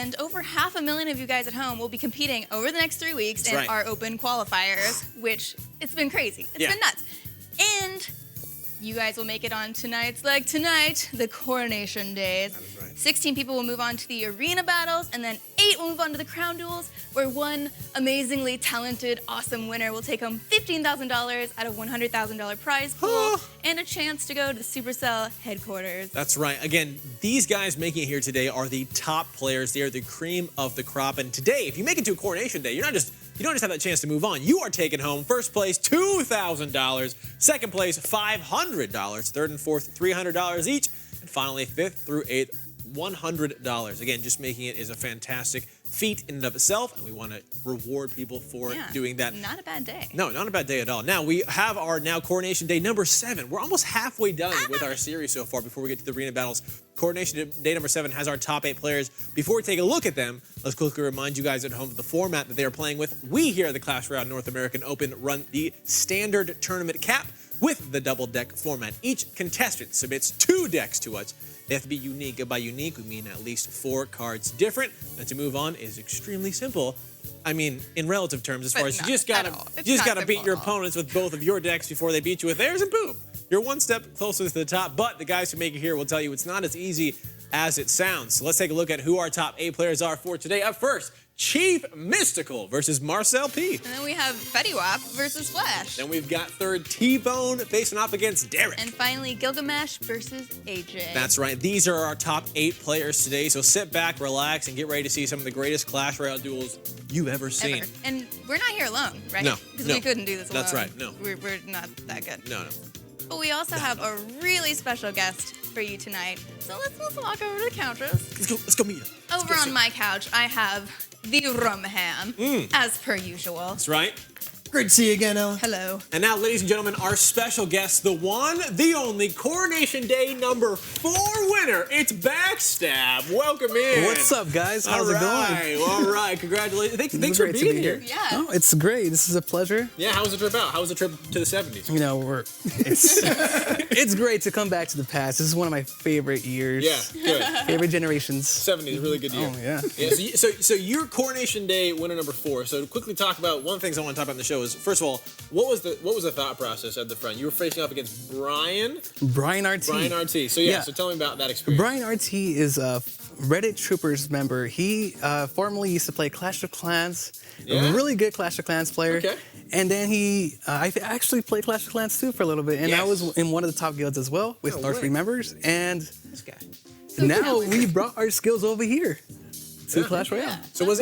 And over 500,000 of you guys at home will be competing over the next 3 weeks in our open qualifiers, which it's been crazy. It's been nuts. And you guys will make it on tonight's leg tonight, the Coronation days. That is right. 16 people will move on to the arena battles, and then 8 will move on to the crown duels, where one amazingly talented, awesome winner will take home $15,000 out of $100,000 prize pool and a chance to go to the Supercell headquarters. That's right. Again, these guys making it here today are the top players. They are the cream of the crop. And today, if you make it to a Coronation Day, you don't just have that chance to move on. You are taking home first place, $2,000, second place, $500, third and fourth, $300 each, and finally, fifth through eighth, $100. Again, just making it is a fantastic feat in and of itself, and we want to reward people for doing that. Not a bad day. No, not a bad day at all. Now, we have our Coronation Day number 7. We're almost halfway done with our series so far before we get to the arena battles. Coronation Day number 7 has our top 8 players. Before we take a look at them, let's quickly remind you guys at home of the format that they are playing with. We here at the Clash Royale North American Open run the standard tournament cap with the double deck format. Each contestant submits 2 decks to us. They have to be unique. By unique, we mean at least 4 cards different. And to move on is extremely simple. I mean, in relative terms, as far as you just gotta beat your opponents with both of your decks before they beat you with theirs, and boom, you're one step closer to the top. But the guys who make it here will tell you it's not as easy as it sounds. So let's take a look at who our top 8 players are for today. Up first, Chief Mystical versus Marcel P. And then we have Fetty versus Flash. Then we've got third T-Bone facing off against Derek. And finally, Gilgamesh versus AJ. That's right. These are our top 8 players today. So sit back, relax, and get ready to see some of the greatest Clash Royale duels you've ever seen. And we're not here alone, right? No. Because we couldn't do this alone. That's right. No. We're not that good. No. But we also have a really special guest for you tonight. So let's walk over to the couches. Let's go meet him. Over on my couch, I have the rum ham, as per usual. That's right. Great to see you again, Ella. Hello. And now, ladies and gentlemen, our special guest, the one, the only Coronation Day number 4 winner. It's Backstab. Welcome in. What's up, guys? How's it going? All right. Congratulations. Thanks for being here. Yeah. Oh, it's great. This is a pleasure. Yeah, how was the trip out? How was the trip to the 70s? You know, it's great to come back to the past. This is one of my favorite years. Yeah, good. Favorite generations. 70s, really good year. Oh, yeah. So you're Coronation Day winner number 4. So to quickly talk about one of the things I want to talk about in the show is, first of all, what was the thought process at the front? You were facing off against Brian RT. So tell me about that experience. Brian RT is a Reddit Troopers member. He formerly used to play Clash of Clans. A really good Clash of Clans player. Okay. And then I actually played Clash of Clans too for a little bit, and I was in one of the top guilds as well with our 3 members. And This guy. now we brought our skills over here to Clash Royale. Yeah. So was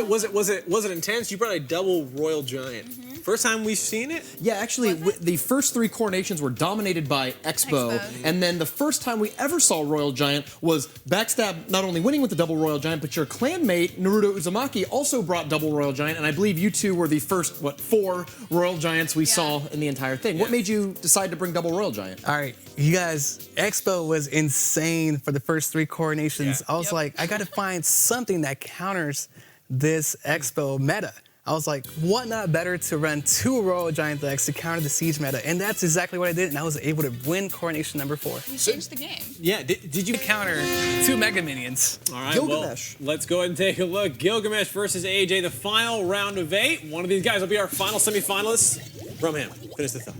it intense? You brought a double Royal Giant. First time we've seen it? Yeah, actually, the first 3 coronations were dominated by Expo, and then the first time we ever saw Royal Giant was Backstab not only winning with the double Royal Giant, but your clanmate, Naruto Uzumaki, also brought double Royal Giant, and I believe you 2 were the first, 4 Royal Giants we saw in the entire thing. What made you decide to bring double Royal Giant? All right, you guys, Expo was insane for the first 3 coronations. Yeah. I was like, I got to find something that counters this Expo meta. I was like, what not better to run 2 Royal Giant decks to counter the Siege meta? And that's exactly what I did, and I was able to win Coronation number 4. You changed the game. Yeah, did you Counter 2 Mega Minions. All right, Gilgamesh. well, let's go ahead and take a look. Gilgamesh versus AJ, the final round of 8. One of these guys will be our final semifinalists. From him, finish the thought.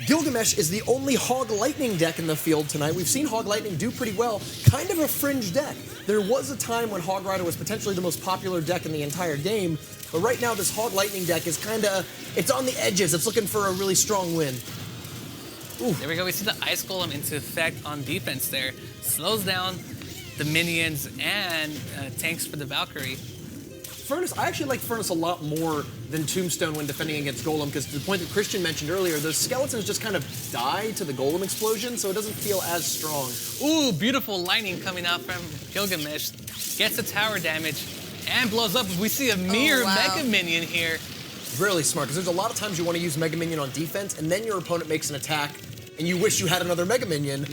Gilgamesh is the only Hog Lightning deck in the field tonight. We've seen Hog Lightning do pretty well. Kind of a fringe deck. There was a time when Hog Rider was potentially the most popular deck in the entire game, but right now this Hog Lightning deck is it's on the edges. It's looking for a really strong win. Ooh. There we go. We see the Ice Golem into effect on defense there. Slows down the minions and tanks for the Valkyrie. Furnace, I actually like Furnace a lot more than Tombstone when defending against Golem, because to the point that Christian mentioned earlier, those skeletons just kind of die to the Golem explosion, so it doesn't feel as strong. Ooh, beautiful lightning coming out from Gilgamesh. Gets the tower damage and blows up. We see a mere Mega Minion here. Really smart, because there's a lot of times you want to use Mega Minion on defense, and then your opponent makes an attack, and you wish you had another Mega Minion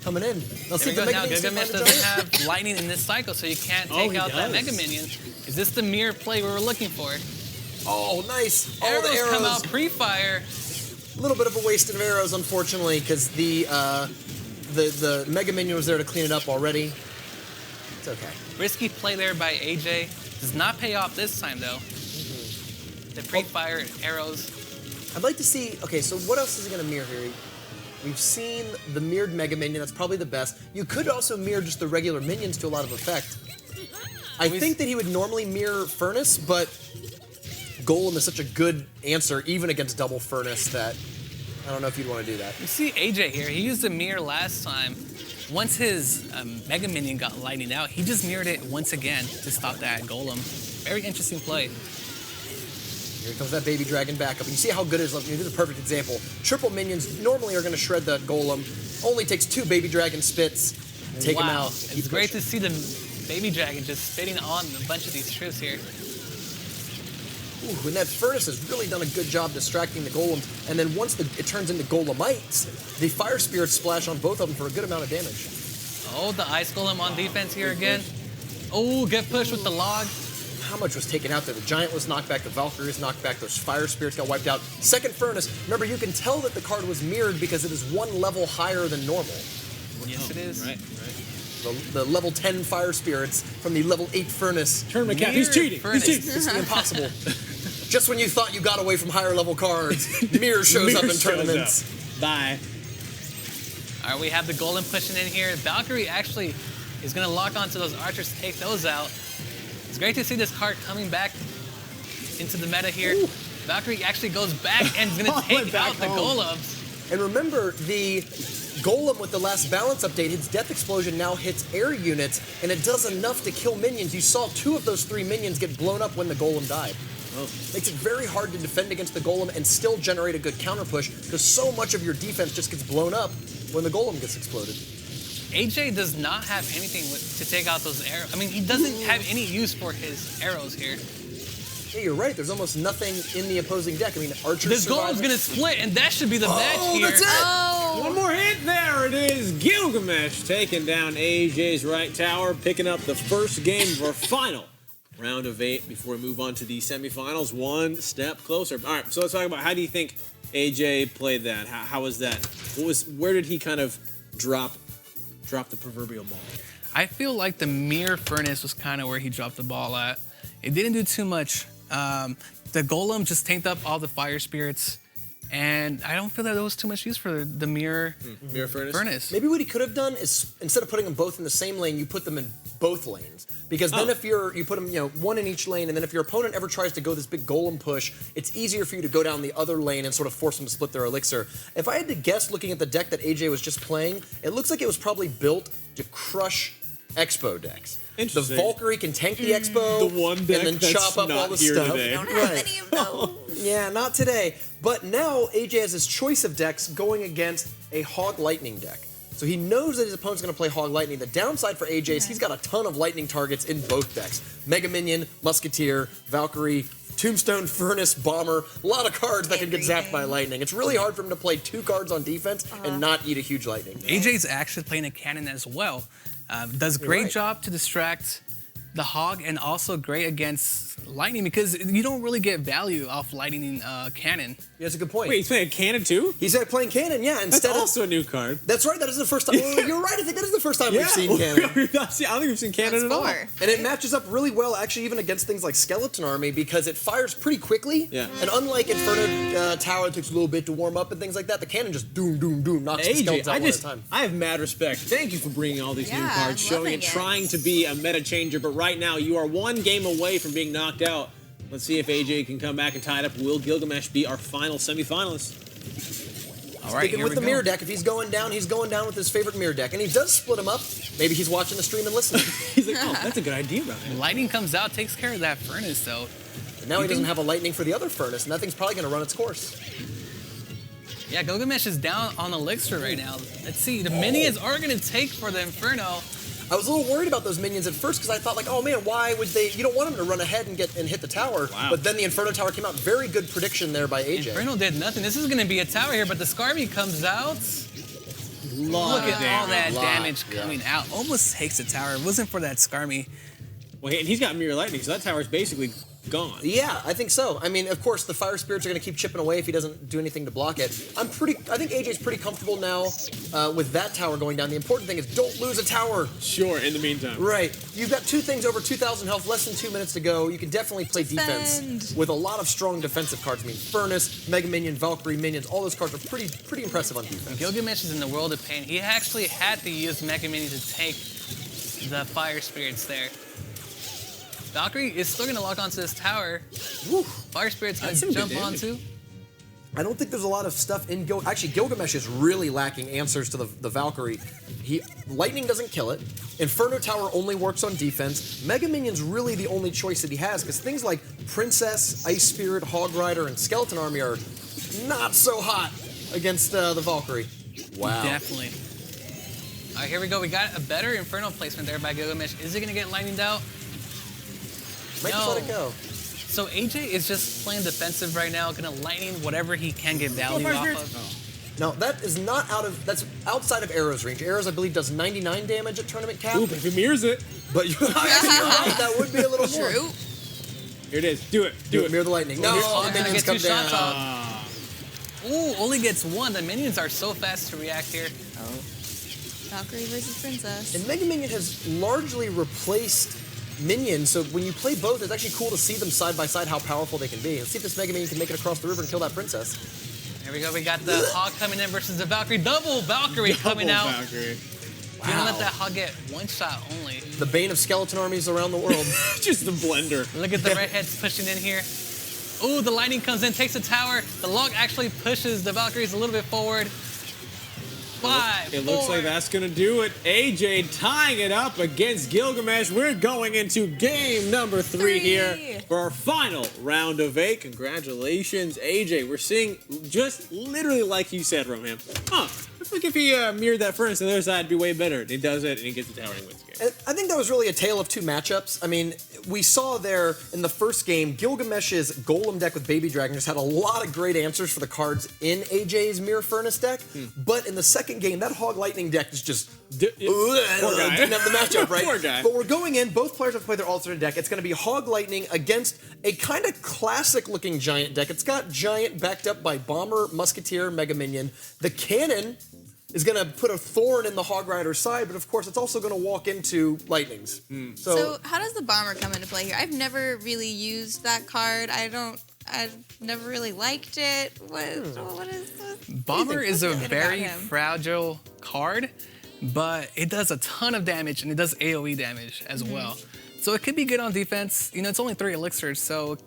coming in. Now, see, the Mega Gilgamesh doesn't have lightning in this cycle, so you can't take out that Mega Minion. Is this the mirror play we were looking for? Oh, nice. Arrows, the arrows come out pre-fire. A little bit of a waste of arrows, unfortunately, because the Mega Minion was there to clean it up already. It's okay. Risky play there by AJ. Does not pay off this time, though. The pre-fire arrows. I'd like to see, okay, so what else is he gonna mirror here? We've seen the mirrored Mega Minion, that's probably the best. You could also mirror just the regular minions to a lot of effect. I think that he would normally mirror Furnace, but Golem is such a good answer, even against double Furnace, that I don't know if you'd want to do that. You see AJ here, he used a mirror last time. Once his Mega Minion got lightning out, he just mirrored it once again to stop that Golem. Very interesting play. Here comes that baby dragon back up. And you see how good it is. This is a perfect example. Triple minions normally are going to shred that golem. Only takes 2 baby dragon spits. Take him out. It's great to see the baby dragon just spitting on a bunch of these troops here. Ooh, and that Furnace has really done a good job distracting the golems. And then once it turns into golemites, the fire spirits splash on both of them for a good amount of damage. Oh, the ice golem on defense here again. Oh, get pushed with the log. How much was taken out there? The giant was knocked back, the Valkyrie was knocked back, those fire spirits got wiped out. Second Furnace, remember you can tell that the card was mirrored because it is 1 level higher than normal. Yes, it is. Right. The level 10 fire spirits from the level 8 Furnace. Tournament cap. He's cheating. Furnace. He's cheating. It's impossible. Just when you thought you got away from higher level cards, Mirror shows up in tournaments. Bye. All right, we have the golem pushing in here. Valkyrie actually is going to lock onto those archers to take those out. It's great to see this card coming back into the meta here. Ooh. Valkyrie actually goes back and is going to take out the golems. And remember, the golem with the last balance update, its death explosion now hits air units, and it does enough to kill minions. You saw 2 of those 3 minions get blown up when the golem died. Oh. Makes it very hard to defend against the golem and still generate a good counter push, because so much of your defense just gets blown up when the golem gets exploded. AJ does not have anything to take out those arrows. I mean, he doesn't have any use for his arrows here. Yeah, you're right. There's almost nothing in the opposing deck. I mean, archers. This golem's gonna split, and that should be the match here. That's it! Oh. One more hit. There it is. Gilgamesh taking down AJ's right tower, picking up the first game of our final round of 8 before we move on to the semifinals. One step closer. All right, so let's talk about how do you think AJ played that? How was that? Where did he kind of drop the proverbial ball? I feel like the mirror furnace was kind of where he dropped the ball at. It didn't do too much. The golem just tanked up all the fire spirits, and I don't feel that there was too much use for the mirror furnace. Maybe what he could have done is instead of putting them both in the same lane, you put them in both lanes. Because then if you put them, one in each lane, and then if your opponent ever tries to go this big golem push, it's easier for you to go down the other lane and sort of force them to split their elixir. If I had to guess, looking at the deck that AJ was just playing, it looks like it was probably built to crush Expo decks. The Valkyrie can tank the Expo, the one deck and then chop up all the stuff. Today. We don't have any of those. Yeah, not today. But now AJ has his choice of decks going against a Hog Lightning deck. So he knows that his opponent's going to play Hog Lightning. The downside for AJ is he's got a ton of Lightning targets in both decks. Mega Minion, Musketeer, Valkyrie, Tombstone, Furnace, Bomber. A lot of cards that can get zapped by Lightning. It's really hard for him to play 2 cards on defense and not eat a huge Lightning. AJ's actually playing a cannon as well. Does a great job to distract the Hog, and also great against Lightning because you don't really get value off Lightning cannon. Yeah, that's a good point. Wait, he's playing cannon too? He's playing cannon, yeah. That's also a new card. That's right, that is the first time. Well, you're right, I think that is the first time we've seen cannon. I don't think we've seen cannon at all. And it matches up really well, actually, even against things like Skeleton Army, because it fires pretty quickly. Yeah. And unlike Inferno Tower, it takes a little bit to warm up and things like that, the cannon just doom, doom, doom, knocks the skeletons out one at a time. I have mad respect. Thank you for bringing all these new cards, showing loving it, it. trying to be a meta changer, but right now you are 1 game away from being knocked out. Let's see if AJ can come back and tie it up. Will Gilgamesh be our final semifinalist? All right, Sticking with the mirror deck, if he's going down with his favorite mirror deck. And he does split them up. Maybe he's watching the stream and listening. He's like, oh, that's a good idea, bro. Lightning comes out, takes care of that furnace though. And now he doesn't have a lightning for the other furnace, and that thing's probably going to run its course. Yeah, Gilgamesh is down on Elixir right now. Let's see, the minions are going to take for the Inferno. I was a little worried about those minions at first because I thought, like, oh man, why would they? You don't want them to run ahead and hit the tower. Wow. But then the Inferno Tower came out. Very good prediction there by AJ. Inferno did nothing. This is going to be a tower here, but the Scarby comes out. Look at all that damage coming out. Almost takes the tower. If it wasn't for that Skarmy, Well, and he's got Mirror Lightning, so that tower's basically gone. Yeah, I think so. I mean, of course, the Fire Spirits are going to keep chipping away if he doesn't do anything to block it. I think AJ's pretty comfortable now with that tower going down. The important thing is don't lose a tower. Sure, in the meantime. Right. You've got two things over 2,000 health, less than 2 minutes to go. You can definitely play defense with a lot of strong defensive cards. I mean, Furnace, Mega Minion, Valkyrie Minions, all those cards are pretty impressive on defense. Gilgamesh is in the world of pain. He actually had to use Mega Minion to take the Fire Spirits there. Valkyrie is still going to lock onto this tower. Woo. Fire Spirit's going to jump onto. I don't think there's a lot of stuff in Actually, Gilgamesh is really lacking answers to the Valkyrie. Lightning doesn't kill it. Inferno Tower only works on defense. Mega Minion's really the only choice that he has, because things like Princess, Ice Spirit, Hog Rider, and Skeleton Army are not so hot against the Valkyrie. Wow. Definitely. All right, here we go. We got a better Inferno placement there by Gilgamesh. Is he going to get lightninged out? Might just let it go. So AJ is just playing defensive right now, gonna lightning whatever he can get value off of. Now that is not that's outside of Arrow's range. Arrow's, I believe, does 99 damage at tournament cap. Ooh, but if he mirrors it. But you're right, that would be a little more. True. Here it is. Do it. Do it. Mirror the lightning. No, Oh, the gonna minions get come two down. shots off. Ooh, only gets one. The minions are so fast to react here. Oh. Valkyrie versus Princess. And Mega Minion has largely replaced Minion, so when you play both, it's actually cool to see them side by side how powerful they can be. Let's see if this Mega Minion can make it across the river and kill that princess. Here we go. We got the Hog coming in versus the Valkyrie. Double Valkyrie coming out. Valkyrie. You're gonna let that Hog get one shot only. The bane of skeleton armies around the world. Just the blender. Look at the redheads pushing in here. Ooh, the lightning comes in, takes the tower. The log actually pushes the Valkyries a little bit forward. It looks like that's going to do it. AJ tying it up against Gilgamesh. We're going into game number 3 here for our final round of 8. Congratulations, AJ. We're seeing just literally like you said from him. I think if he mirrored that furnace on the other side, it'd be way better. And he does it, and he gets the tower and wins the game. I think that was really a tale of two matchups. I mean, we saw there in the first game, Gilgamesh's Golem deck with Baby Dragon just had a lot of great answers for the cards in AJ's Mirror Furnace deck. But in the second game, that Hog Lightning deck is just didn't have the matchup, right? Poor guy. But we're going in, both players have to play their alternate deck. It's going to be Hog Lightning against a kind of classic-looking Giant deck. It's got Giant backed up by Bomber, Musketeer, Mega Minion. The Cannon is going to put a thorn in the Hog Rider's side, but of course it's also going to walk into Lightnings. So how does the Bomber come into play here? I've never really used that card. I've never really liked it. What is this? Bomber is a very him? fragile card, but it does a ton of damage and it does AoE damage as well. So it could be good on defense. You know, it's only 3 elixirs, so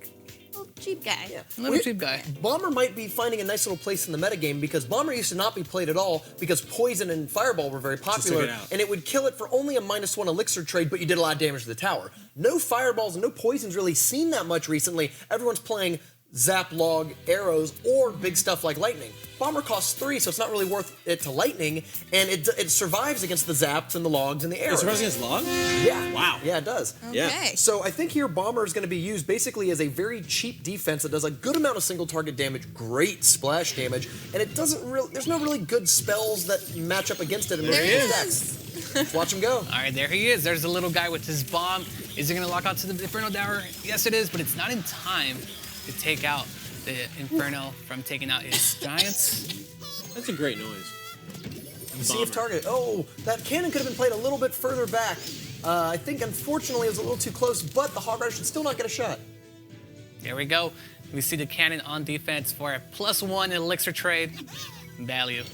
Little cheap guy. Yeah. a little cheap guy. Bomber might be finding a nice little place in the metagame because Bomber used to not be played at all because Poison and Fireball were very popular, it out. and it would kill it for only a -1 elixir trade, but you did a lot of damage to the tower. No Fireballs and no Poisons really seen that much recently. Everyone's playing Zap, Log, Arrows, or big stuff like Lightning. Bomber costs 3, so it's not really worth it to Lightning, and it survives against the Zaps and the Logs and the Arrows. It survives against Log? Yeah. Wow. Yeah, it does. Yeah. Okay. So I think here Bomber is going to be used basically as a very cheap defense that does a good amount of single target damage, great splash damage, and it doesn't really, there's no really good spells that match up against it in most There he decks. Let's watch him go. All right, there he is. There's the little guy with his bomb. Is he gonna lock onto the Inferno Tower? Yes, it is, but it's not in time to take out the Inferno from taking out his Giants. That's a great noise. See if target. Oh, that cannon could have been played a little bit further back. I think unfortunately it was a little too close, but the Hog Rider should still not get a shot. There we go. We see the cannon on defense for a +1 elixir trade value.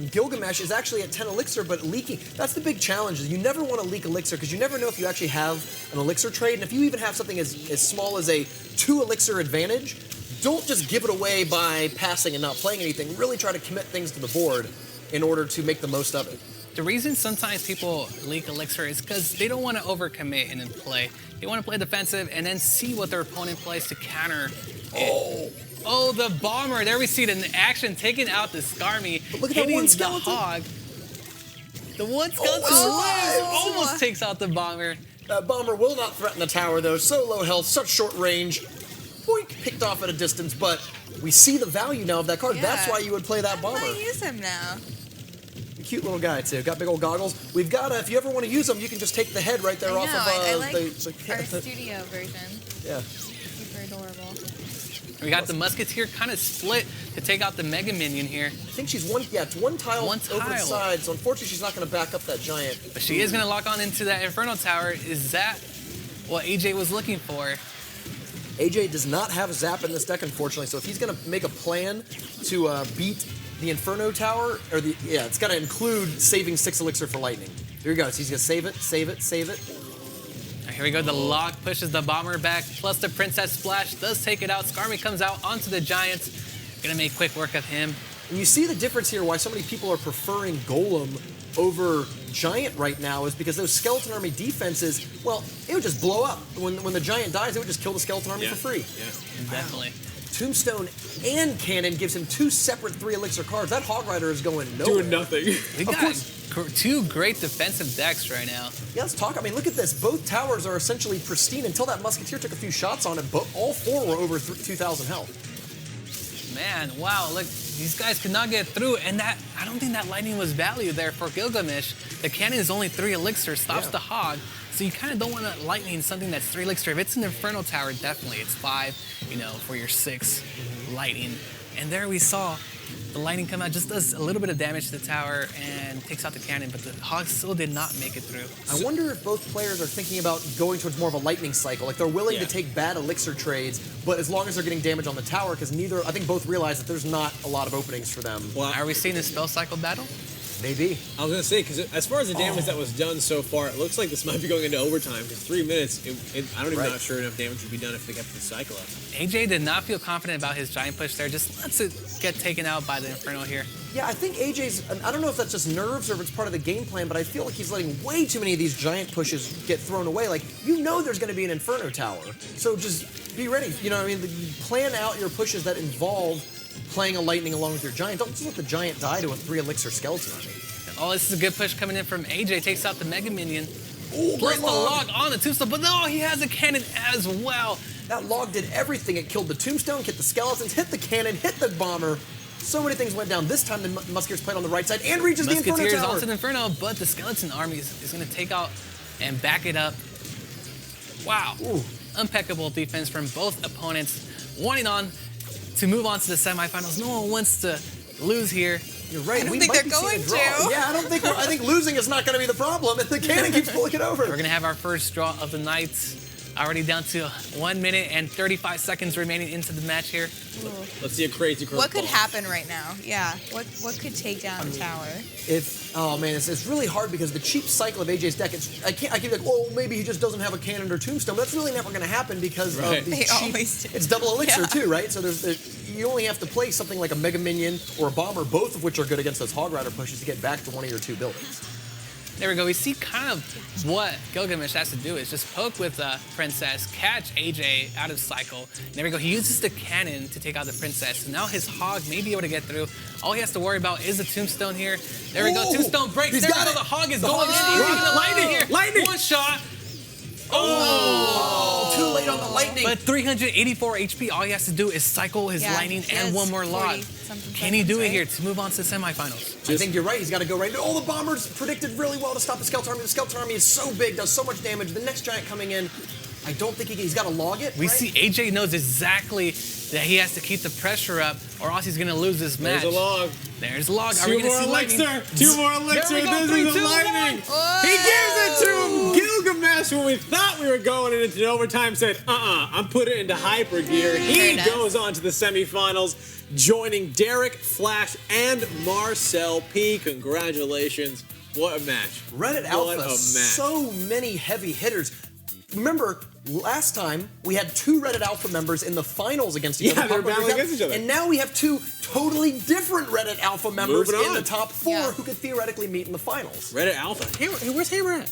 Gilgamesh is actually at 10 elixir, but leaking. That's the big challenge. Is you never want to leak elixir because you never know if you actually have an elixir trade. And if you even have something as small as a 2 elixir advantage, don't just give it away by passing and not playing anything. Really try to commit things to the board in order to make the most of it. The reason sometimes people leak elixir is because they don't want to overcommit in play. They want to play defensive and then see what their opponent plays to counter it. Oh, the Bomber. There we see it in action, taking out the Skarmy, look at that hitting one the skeleton. Hog. The one skeleton almost takes out the Bomber. Bomber will not threaten the tower, though. So low health, such short range. Boink, picked off at a distance, but we see the value now of that card. Yeah. That's why you would play that I Bomber. might use him now. The cute little guy too. Got big old goggles. We've got if you ever want to use them, you can just take the head right there I off know, of. I like the our studio version. Yeah. Super adorable. We got the Musketeer kind of split to take out the Mega Minion here. I think she's it's one tile over the side, so unfortunately she's not going to back up that giant. But she is going to lock on into that Inferno Tower. Is that what AJ was looking for? AJ does not have a zap in this deck, unfortunately, so if he's going to make a plan to beat the Inferno Tower, or it's got to include saving 6 elixir for lightning. Here he goes. He's going to save it, save it, save it. Here we go. The lock pushes the bomber back, plus the Princess Splash does take it out. Skarmy comes out onto the Giants. Gonna make quick work of him. And you see the difference here, why so many people are preferring Golem over Giant right now, is because those Skeleton Army defenses, well, it would just blow up. When the Giant dies, it would just kill the Skeleton Army for free. Yeah. Definitely. Tombstone and Cannon gives him 2 separate 3 elixir cards. That Hog Rider is going nowhere. Doing nothing. We got 2 great defensive decks right now. Yeah, let's talk. I mean, look at this. Both towers are essentially pristine until that Musketeer took a few shots on it, but all 4 were over 2,000 health. Man, wow, look, these guys could not get through, and I don't think that lightning was value there for Gilgamesh. The cannon is only 3 elixir, stops the Hog, so you kind of don't want to lightning something that's 3 elixir. If it's an Inferno Tower, definitely, it's 5, for your 6 lightning. And there we saw the lightning come out, just does a little bit of damage to the tower and takes out the cannon, but the Hog still did not make it through. I wonder if both players are thinking about going towards more of a lightning cycle. Like they're willing to take bad elixir trades, but as long as they're getting damage on the tower, because I think both realize that there's not a lot of openings for them. Well, are we seeing a spell cycle battle? Maybe. I was going to say, because as far as the damage that was done so far, it looks like this might be going into overtime, because 3 minutes, I don't even not sure enough damage would be done if they kept the cycle up. AJ did not feel confident about his giant push there, just lets it get taken out by the Inferno here. Yeah, I think AJ's, I don't know if that's just nerves or if it's part of the game plan, but I feel like he's letting way too many of these giant pushes get thrown away. Like, there's going to be an Inferno Tower, so just be ready. Plan out your pushes that involve playing a lightning along with your giant. Don't just let the giant die to a 3 elixir skeleton army. Oh, this is a good push coming in from AJ. Takes out the Mega Minion. Ooh, plus the log on the Tombstone, but no, he has a cannon as well. That log did everything. It killed the Tombstone, hit the skeletons, hit the cannon, hit the bomber. So many things went down. This time the Musketeer's played on the right side and reaches the Inferno Tower. Musketeer's onto the Inferno, but the Skeleton Army is going to take out and back it up. Wow. Ooh. Impeccable defense from both opponents. Wanting on to move on to the semifinals. No one wants to lose here. You're right. I don't think they're going to. Yeah, I think losing is not going to be the problem. And the cannon keeps pulling it over. We're going to have our first draw of the night. Already down to 1 minute and 35 seconds remaining into the match here. Ooh. Let's see a crazy curveball. What could happen right now? Yeah. What could take down the tower? It's really hard because the cheap cycle of AJ's deck. I keep like, maybe he just doesn't have a cannon or tombstone. But that's really never going to happen because of the They cheap. always do. It's double elixir too, right? So you only have to play something like a Mega Minion or a Bomber, both of which are good against those Hog Rider pushes to get back to one of your 2 buildings. There we go. We see kind of what Gilgamesh has to do is just poke with Princess, catch AJ out of cycle. There we go. He uses the cannon to take out the Princess. So now his Hog may be able to get through. All he has to worry about is the Tombstone here. There we go. Tombstone breaks. There we go. The Hog is going in. Lightning here. Lightning. 1 shot. Oh, too late on the lightning. But 384 HP. All he has to do is cycle his lightning and 1 more log. Can he do it here to move on to the semifinals? I think you're right. He's got to go right. Oh, the Bombers predicted really well to stop the Skeleton Army. The Skeleton Army is so big, does so much damage. The next giant coming in, I don't think he's got to log it. We see AJ knows exactly that he has to keep the pressure up, or else he's going to lose this match. There's a log. There's a log. Are 2 we going to more see lightning? elixir. 2 more elixir. There we go. This is 3, 2, lightning. 1. He gives it to him. Gilgamesh, when we thought we were going into overtime, said, I'm putting it into hyper gear. He goes on to the semifinals, joining Derek, Flash, and Marcel P. Congratulations. What a match. Reddit Alpha, so many heavy hitters. Remember, last time we had 2 Reddit Alpha members in the finals against each other. Yeah, they're battling against each other. And now we have 2 totally different Reddit Alpha members in the top 4 Yeah. who could theoretically meet in the finals. Reddit Alpha. Where's Hammer at?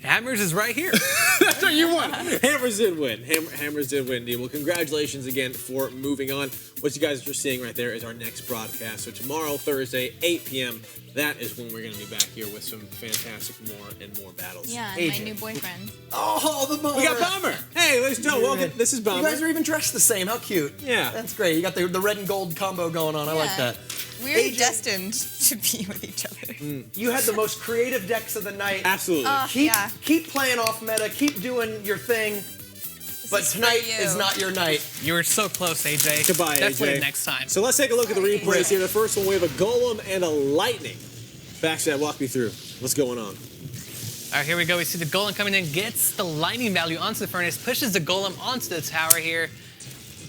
Hammers is right here. That's what you won. Hammers did win. Hammers did win, Dean. Well, congratulations again for moving on. What you guys are seeing right there is our next broadcast. So tomorrow, Thursday, 8 p.m., that is when we're going to be back here with some fantastic more and more battles. Yeah, and my new boyfriend. Oh, the Bomber. We got Bomber. Hey, ladies and gentlemen, welcome. This is Bomber. You guys are even dressed the same. How cute. Yeah. That's great. You got the red and gold combo going on. I like that. We're AJ destined to be with each other. You had the most creative decks of the night. Absolutely. Keep playing off meta. Keep doing your thing. But tonight is not your night. You were so close, AJ. Goodbye, Definitely AJ. next time. So let's take a look at the replays here. The first one, we have a Golem and a Lightning. Backstab, walk me through. What's going on? All right, here we go. We see the Golem coming in, gets the lightning value onto the furnace, pushes the Golem onto the tower here,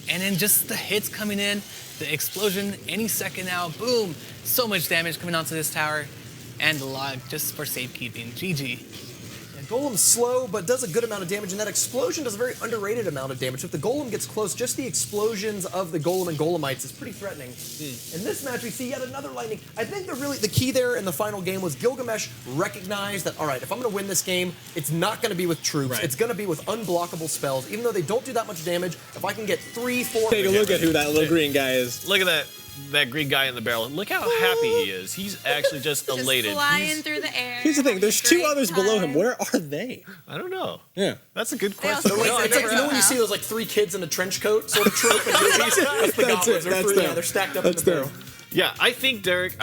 and then just the hits coming in, the explosion any second now, boom. So much damage coming onto this tower, and the log just for safekeeping. GG. Golem's slow, but does a good amount of damage, and that explosion does a very underrated amount of damage. If the Golem gets close, just the explosions of the Golem and Golemites is pretty threatening. In this match, we see yet another lightning. I think the key there in the final game was Gilgamesh recognized that, all right, if I'm going to win this game, it's not going to be with troops. Right. It's going to be with unblockable spells. Even though they don't do that much damage, if I can get 3, 4... Take a look at who that little green guy is. Look at that green guy in the barrel. Look how happy he is. He's actually just elated. Flying through the air. Here's the thing. There's two others below him. time. Where are they? I don't know. Yeah. That's a good They question. also It's like, you know when you see those like 3 kids in a trench coat sort of trope in movies? That's the goblins. They're stacked up in the barrel. Yeah, I think Derek.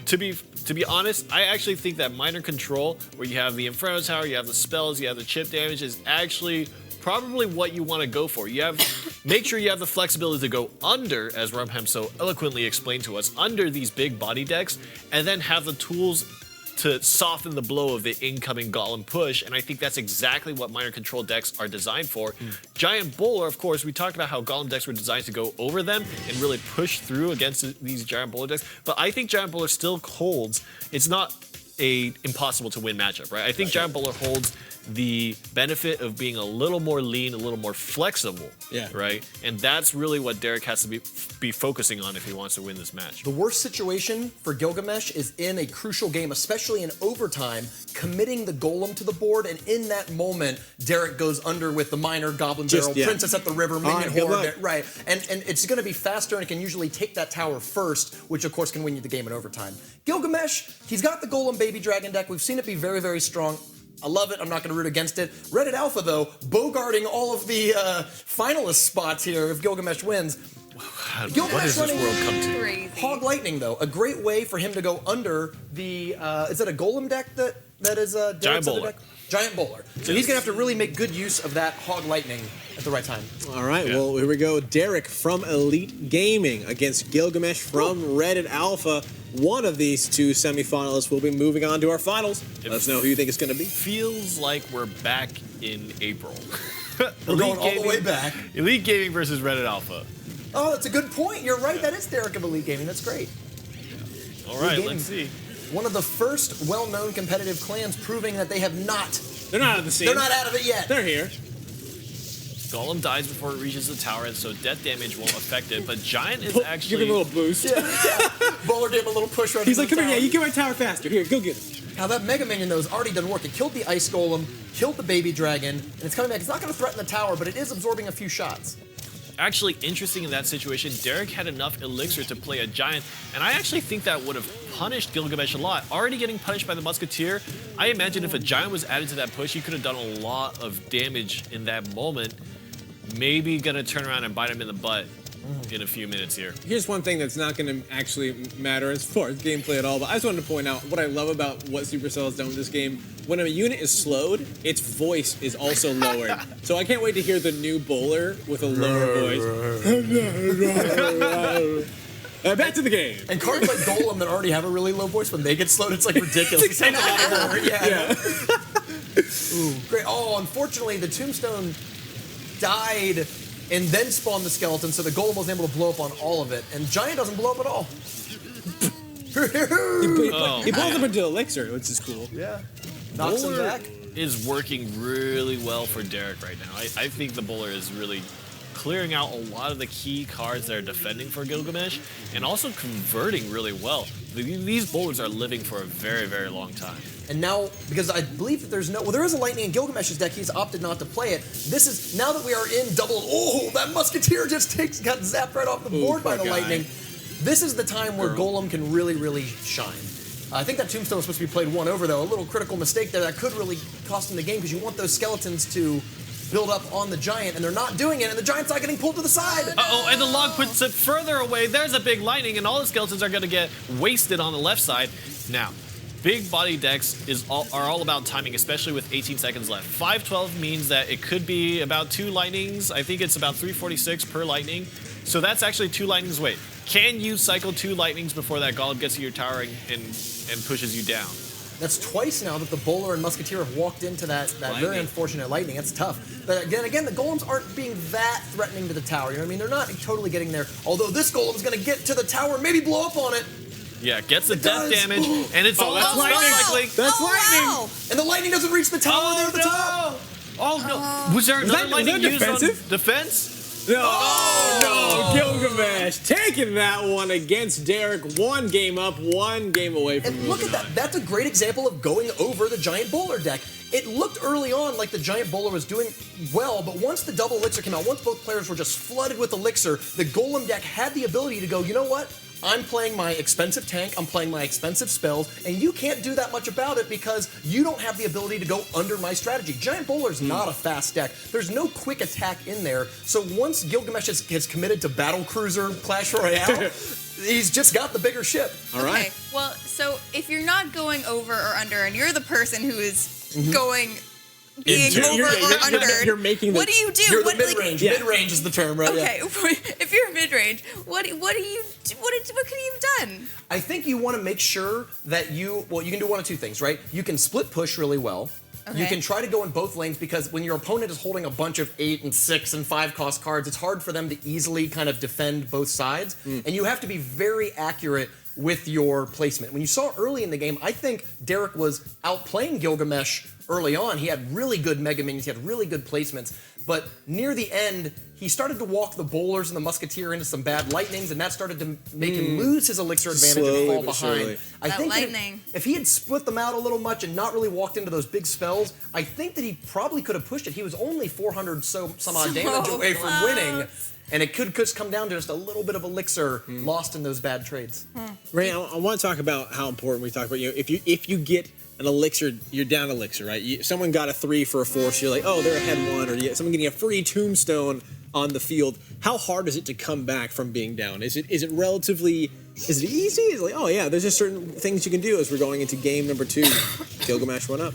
To be honest, I actually think that minor control, where you have the Inferno Tower, you have the spells, you have the chip damage, is actually probably what you want to go for. You have make sure you have the flexibility to go under, as Rumham so eloquently explained to us, under these big body decks, and then have the tools to soften the blow of the incoming Golem push, and I think that's exactly what minor control decks are designed for. Giant Bowler, of course, we talked about how Golem decks were designed to go over them and really push through against these Giant Bowler decks, but I think Giant Bowler still holds. It's not a impossible to win matchup, right? I think Giant Bowler holds the benefit of being a little more lean, a little more flexible, right? And that's really what Derek has to be focusing on if he wants to win this match. The worst situation for Gilgamesh is in a crucial game, especially in overtime, committing the Golem to the board, and in that moment, Derek goes under with the minor Goblin Barrel, Princess at the River, Minion Horde, right? And it's going to be faster, and it can usually take that tower first, which of course can win you the game in overtime. Gilgamesh, he's got the Golem Baby Dragon deck. We've seen it be very, very strong. I love it. I'm not going to root against it. Reddit Alpha, though, bogarting all of the finalist spots here if Gilgamesh wins. What does this world come to? Crazy. Hog Lightning, though, a great way for him to go under the... is it a Golem deck that is Giant Bowler. Giant Bowler. So he's going to have to really make good use of that Hog Lightning at the right time. All right, well, here we go. Derek from Elite Gaming against Gilgamesh from Reddit Alpha. One of these two semifinalists will be moving on to our finals. Let us know who you think it's going to be. Feels like we're back in April. We're going all the way back. Elite Gaming versus Reddit Alpha. Oh, that's a good point. You're right. That is Derek of Elite Gaming. That's great. All right, let's see. One of the first well-known competitive clans proving that they have not. They're not out of the scene. They're not out of it yet. They're here. Golem dies before it reaches the tower, and so death damage won't affect it. But Giant is actually... Give him a little boost. Bowler gave him a little push right He's into like, the come here, tower. you get my tower faster. Here, go get it. Now that Mega Minion, though, has already done work. It killed the Ice Golem, killed the Baby Dragon, and it's coming back. It's not going to threaten the tower, but it is absorbing a few shots. Actually interesting in that situation, Derek had enough elixir to play a Giant, and I actually think that would have punished Gilgamesh a lot. Already getting punished by the Musketeer, I imagine if a Giant was added to that push, he could have done a lot of damage in that moment. Maybe gonna turn around and bite him in the butt in a few minutes here. Here's one thing that's not going to actually matter as far as gameplay at all, but I just wanted to point out what I love about what Supercell has done with this game. When a unit is slowed, its voice is also lowered. So I can't wait to hear the new bowler with a lower voice. Back to the game. And cards like Golem that already have a really low voice, when they get slowed, it's like ridiculous. It sounds a lot more. Yeah. Ooh, great. Oh, unfortunately, the Tombstone died and then spawned the skeleton, so the Golem wasn't able to blow up on all of it. And Giant doesn't blow up at all. He blows up into Elixir, which is cool. Yeah. Knocks him back. Is working really well for Derek right now. I think the bowler is really clearing out a lot of the key cards that are defending for Gilgamesh, and also converting really well. These bowlers are living for a very, very long time. And now, because I believe that there is a Lightning in Gilgamesh's deck, he's opted not to play it. This is, now that we are in double, oh, that Musketeer just got zapped right off the board by the Lightning. This is the time where Golem can really, really shine. I think that Tombstone was supposed to be played 1 over, though. A little critical mistake there that could really cost him the game, because you want those skeletons to build up on the Giant, and they're not doing it, and the Giant's not getting pulled to the side. Uh-oh, and the log puts it further away. There's a big lightning, and all the skeletons are going to get wasted on the left side. Now, big body decks are all about timing, especially with 18 seconds left. 512 means that it could be about 2 lightnings. I think it's about 346 per lightning. So that's actually 2 lightnings away. Can you cycle 2 lightnings before that golem gets to your tower and pushes you down? That's twice now that the Bowler and Musketeer have walked into that very unfortunate lightning. That's tough. But again, the golems aren't being that threatening to the tower. You know what I mean? They're not totally getting there. Although this golem's going to get to the tower, maybe blow up on it. Yeah, gets the death damage, and it's all that's lightning. cycling. That's lightning. Wow. And the lightning doesn't reach the tower. They're at the top. Oh no! Was there another lightning used defensive? on defense? No, Gilgamesh taking that one against Derek. 1 game up, 1 game away from And look at that. That's a great example of going over the Giant Bowler deck. It looked early on like the Giant Bowler was doing well, but once the double elixir came out, once both players were just flooded with elixir, the Golem deck had the ability to go, you know what? I'm playing my expensive tank, I'm playing my expensive spells, and you can't do that much about it because you don't have the ability to go under my strategy. Giant Bowler's not a fast deck. There's no quick attack in there. So once Gilgamesh has committed to Battle Cruiser Clash Royale, he's just got the bigger ship. All right. Okay, well, so if you're not going over or under, and you're the person who is going being over or under, you're making the- what do you do? You're the What, like- mid-range. Yeah. Mid-range is the term, right? Yeah. Okay, if you're mid-range, what could you have done? I think you want to make sure that you can do one of 2 things, right? You can split push really well. You Okay. can try to go in both lanes because when your opponent is holding a bunch of 8 and 6 and 5 cost cards, it's hard for them to easily kind of defend both sides. And you have to be very accurate with your placement. When you saw early in the game, I think Derek was outplaying Gilgamesh early on. He had really good Mega Minions, he had really good placements. But near the end, he started to walk the Bowlers and the Musketeer into some bad lightnings, and that started to make him lose his elixir advantage Slowly and fall but surely. behind. I That think that lightning. if he had split them out a little much and not really walked into those big spells, I think that he probably could have pushed it. He was only 400 some odd damage away from winning. And it could just come down to just a little bit of elixir lost in those bad trades. Ray, I want to talk about how important we talk about, if you get an elixir, you're down elixir, right? Someone got a 3 for a 4, so you're like, oh, they're ahead 1, or someone getting a free tombstone on the field. How hard is it to come back from being down? Is it easy? Is it like, oh yeah, there's just certain things you can do as we're going into game number 2. Gilgamesh went up.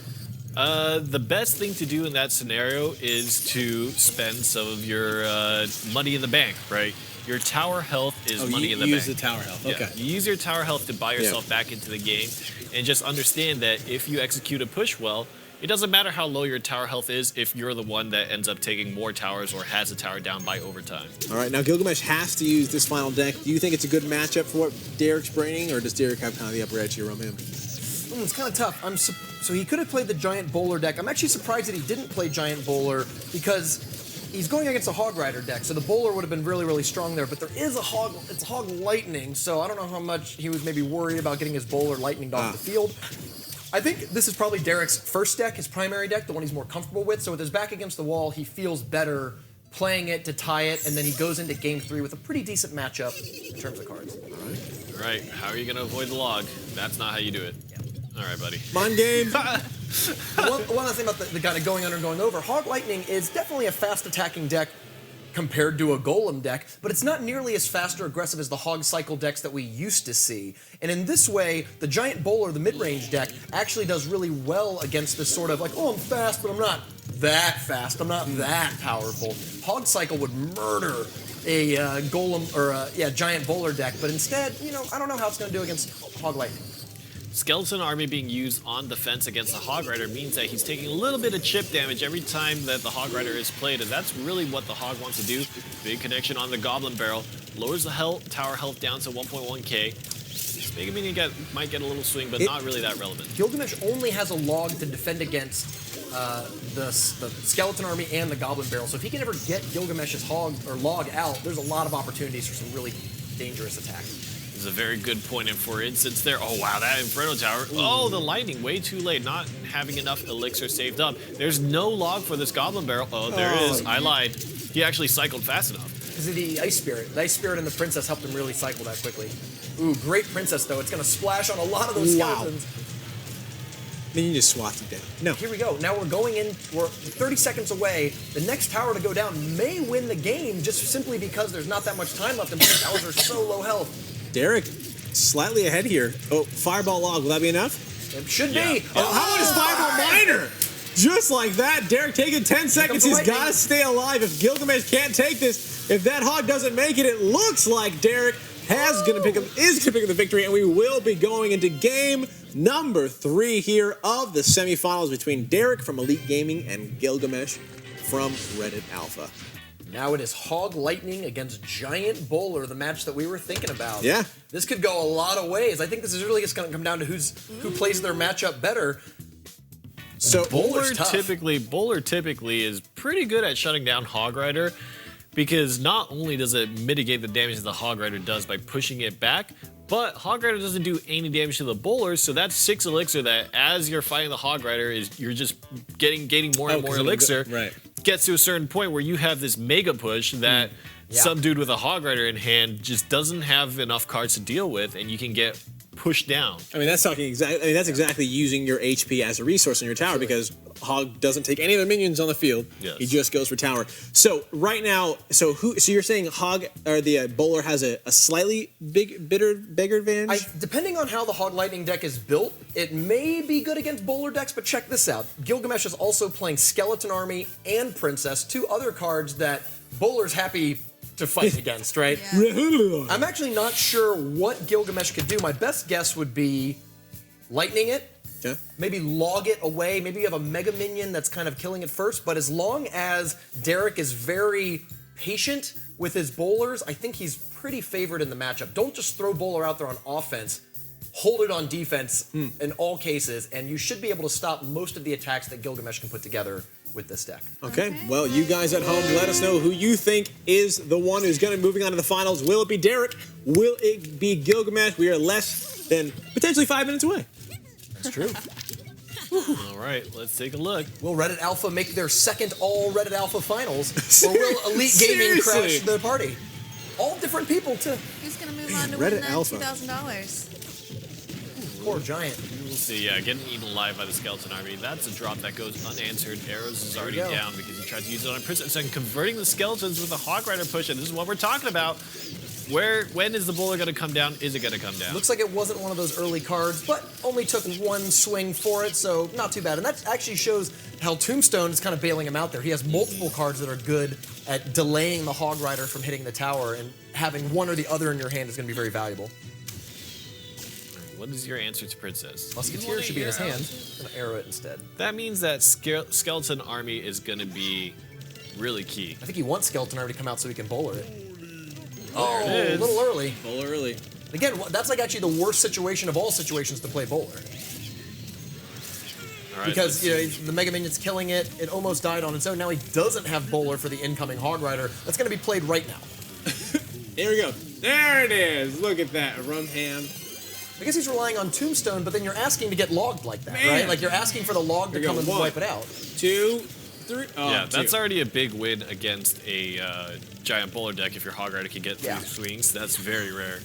The best thing to do in that scenario is to spend some of your money in the bank, right? Your tower health is money in the bank. Use the tower health. Yeah, Okay. you use your tower health to buy yourself back into the game, and just understand that if you execute a push well, it doesn't matter how low your tower health is if you're the one that ends up taking more towers or has a tower down by overtime. All right, now Gilgamesh has to use this final deck. Do you think it's a good matchup for what Derek's bringing, or does Derek have kind of the upper edge here on him? It's kind of tough. So he could have played the Giant Bowler deck. I'm actually surprised that he didn't play Giant Bowler because he's going against a Hog Rider deck, so the Bowler would have been really, really strong there. But there is it's Hog Lightning, so I don't know how much he was maybe worried about getting his Bowler lightninged off the field. I think this is probably Derek's first deck, his primary deck, the one he's more comfortable with. So with his back against the wall, he feels better playing it to tie it, and then he goes into game 3 with a pretty decent matchup in terms of cards. All right, how are you going to avoid the log? That's not how you do it. All right, buddy. Mind game. One other thing about the kind of going under and going over, Hog Lightning is definitely a fast attacking deck compared to a Golem deck, but it's not nearly as fast or aggressive as the Hog Cycle decks that we used to see. And in this way, the Giant Bowler, the mid-range deck, actually does really well against this sort of like, oh, I'm fast, but I'm not that fast, I'm not that powerful. Hog Cycle would murder a Golem or a Giant Bowler deck, but instead, I don't know how it's going to do against Hog Lightning. Skeleton Army being used on defense against the Hog Rider means that he's taking a little bit of chip damage every time that the Hog Rider is played, and that's really what the Hog wants to do. Big connection on the Goblin Barrel, lowers the tower health down to 1.1k. Mega Minion might get a little swing, but not really that relevant. Gilgamesh only has a log to defend against the Skeleton Army and the Goblin Barrel, so if he can ever get Gilgamesh's hog or log out, there's a lot of opportunities for some really dangerous attacks. Is a very good point, and for instance there, oh wow, that Inferno Tower, oh, the lightning, way too late, not having enough elixir saved up. There's no log for this Goblin Barrel. Oh, there is, I lied. He actually cycled fast enough. Because of the Ice Spirit. The Ice Spirit and the Princess helped him really cycle that quickly. Ooh, great Princess though, it's gonna splash on a lot of those skeletons. Then you just swat them down. No. Here we go. Now we're going in. We're 30 seconds away. The next tower to go down may win the game just simply because there's not that much time left and both towers are so low health. Derek, slightly ahead here. Oh, Fireball Log, will that be enough? It should be. Oh, how about his Fireball Miner? Just like that, Derek taking 10 seconds. He's got to stay alive. If Gilgamesh can't take this, if that hog doesn't make it, it looks like Derek is going to pick up the victory, and we will be going into game number 3 here of the semifinals between Derek from Elite Gaming and Gilgamesh from Reddit Alpha. Now it is Hog Lightning against Giant Bowler, the match that we were thinking about. Yeah. This could go a lot of ways. I think this is really just going to come down to who plays their matchup better. So Bowler tough. typically is pretty good at shutting down Hog Rider, because not only does it mitigate the damage that the Hog Rider does by pushing it back, but Hog Rider doesn't do any damage to the bowler, so that's 6 elixir that as you're fighting the Hog Rider, you're just gaining more and more elixir. Right. Gets to a certain point where you have this mega push that some dude with a Hog Rider in hand just doesn't have enough cards to deal with, and you can get pushed down. I mean, that's exactly using your HP as a resource in your tower, because Hog doesn't take any of the minions on the field. Yes. He just goes for tower. So right now, so you're saying Hog or the bowler has a slightly bigger advantage? Depending on how the Hog Lightning deck is built, it may be good against bowler decks, but check this out. Gilgamesh is also playing Skeleton Army and Princess, 2 other cards that bowler's happy to fight against, right? Yeah. I'm actually not sure what Gilgamesh could do. My best guess would be lightning it, Yeah. maybe log it away. Maybe you have a mega minion that's kind of killing it first, but as long as Derek is very patient with his bowlers, I think he's pretty favored in the matchup. Don't just throw bowler out there on offense. Hold it on defense in all cases, and you should be able to stop most of the attacks that Gilgamesh can put together with this deck. Okay, well, you guys at home, let us know who you think is the one who's going to be moving on to the finals. Will it be Derek? Will it be Gilgamesh? We are less than potentially 5 minutes away. That's true. All right, let's take a look. Will Reddit Alpha make their second all Reddit Alpha finals, or will Elite Gaming Seriously? crash the party? All different people, too. Who's gonna move on to Reddit win that Alpha. $2,000? Poor Giant. We'll see, getting eaten alive by the Skeleton Army. That's a drop that goes unanswered. Arrows is already go. down because he tried to use it on Princess and converting the skeletons with a Hog Rider push, and this is what we're talking about. When is the bowler going to come down? Is it going to come down? Looks like it wasn't one of those early cards, but only took 1 swing for it, so not too bad. And that actually shows how Tombstone is kind of bailing him out there. He has multiple cards that are good at delaying the Hog Rider from hitting the tower, and having one or the other in your hand is going to be very valuable. What is your answer to Princess? Musketeer should be in his hand. An arrow it instead. That means that Skeleton Army is going to be really key. I think he wants Skeleton Army to come out so he can bowler it. Oh, Oh, a little early. Bowler early. Again, that's like actually the worst situation of all situations to play bowler. All right, Because let's see. the Mega Minion's killing it. It almost died on its own. Now he doesn't have bowler for the incoming Hog Rider. That's going to be played right now. Here we go. There it is. Look at that. A rum ham. I guess he's relying on Tombstone, but then you're asking to get logged like that, Man. right? Like you're asking for the log to Here we come go. and 1, wipe it out. 2, 3. Oh, Yeah, that's 2. already a big win against a giant bowler deck. If your Hog Rider can get 3 Yeah. swings, that's very rare.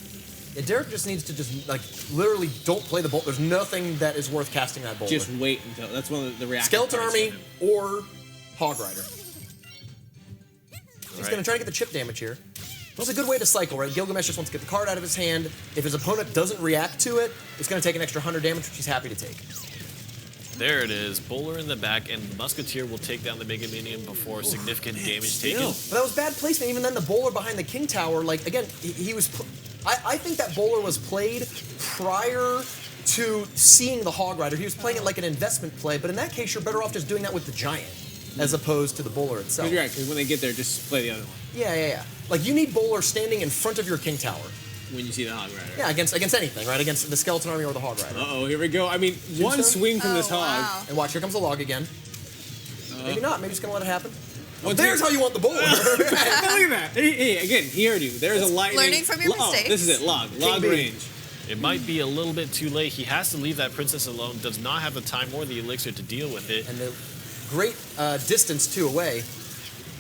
Yeah, Derek just needs to just like literally don't play the bowler. There's nothing that is worth casting that bowler. Just wait until. That's one of the reactions. Skeleton Army or Hog Rider. He's Right. going to try to get the chip damage here. It's a good way to cycle, right? Gilgamesh just wants to get the card out of his hand. If his opponent doesn't react to it, it's going to take an extra 100 damage, which he's happy to take. There it is. Bowler in the back, and Musketeer will take down the Mega Minion before significant damage taken. But that was bad placement. Even then, the bowler behind the King Tower, like, again, he was... I think that bowler was played prior to seeing the Hog Rider. He was playing it like an investment play, but in that case, you're better off just doing that with the Giant, as opposed to the bowler itself. You're right, because when they get there, just play the other one Yeah. Like, you need bowler standing in front of your King Tower. when you see the Hog Rider. Yeah, against anything, right? Against the Skeleton Army or the Hog Rider. Uh-oh, here we go. I mean, one Tombstone? swing from this Oh, hog. wow. And watch, here comes the log again. Maybe not. Maybe just going to let it happen. Well, Once there's you- how you want the bowler. Look at that. Hey, again, he heard you. There's a lightning. learning from your Oh, mistakes. this is it. Log B. range. It might be a little bit too late. He has to leave that Princess alone. Does not have the time or the elixir to deal with it. And the great distance, too, away.